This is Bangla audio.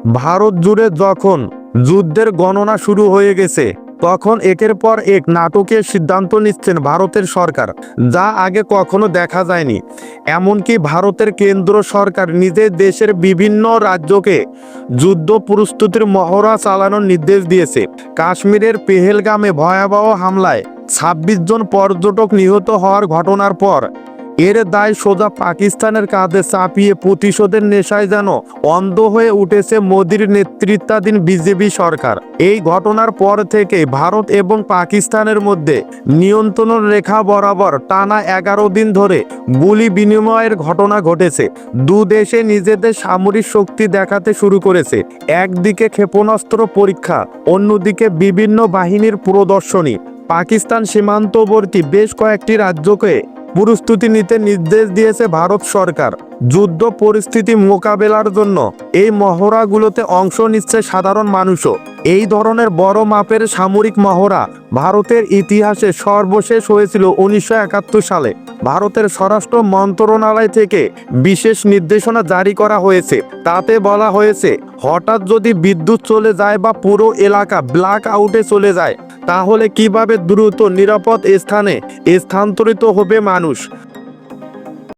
ভারত জুড়ে যখন যুদ্ধের গণনা শুরু হয়ে গেছে, তখন একের পর এক নাটকীয় সিদ্ধান্ত নিচ্ছেন ভারতের সরকার, যা আগে কখনো দেখা যায়নি। এমনকি ভারতের কেন্দ্র সরকার নিজের দেশের বিভিন্ন রাজ্যকে যুদ্ধ প্রস্তুতির মহড়া চালানোর নির্দেশ দিয়েছে। কাশ্মীরের পেহেলগামে ভয়াবহ হামলায় ২৬ জন পর্যটক নিহত হওয়ার ঘটনার পর এর দায় সোজা পাকিস্তানের কাঁধে চাপিয়ে প্রতিশোধের নেশায় যেন অন্ধ হয়ে উঠেছে মোদির নেতৃত্বাধীন বিজেপি সরকার। এই ঘটনার পর থেকে ভারত এবং পাকিস্তানের মধ্যে নিয়ন্ত্রণ রেখা বরাবর টানা ১১ দিন ধরে গুলি বিনিময়ের ঘটনা ঘটেছে। দু দেশে নিজেদের সামরিক শক্তি দেখাতে শুরু করেছে। একদিকে ক্ষেপণাস্ত্র পরীক্ষা, অন্যদিকে বিভিন্ন বাহিনীর প্রদর্শনী। পাকিস্তান সীমান্তবর্তী বেশ কয়েকটি রাজ্যকে প্রস্তুতি নিতে নির্দেশ দিয়েছে ভারত সরকার। যুদ্ধ পরিস্থিতি মোকাবেলার জন্য এই মহড়াগুলোতে অংশ নিচ্ছে সাধারণ মানুষও। এই ধরনের বড় মাপের সামরিক মহড়া ভারতের ইতিহাসে সর্বশেষ হয়েছিল ১৯৭১ সালে। ভারতের স্বরাষ্ট্র মন্ত্রণালয় থেকে বিশেষ নির্দেশনা জারি করা হয়েছে। তাতে বলা হয়েছে, হঠাৎ যদি বিদ্যুৎ চলে যায় বা পুরো এলাকা ব্ল্যাক আউটে চলে যায়, তাহলে কিভাবে দ্রুত নিরাপদ স্থানে স্থানান্তরিত হবে মানুষ।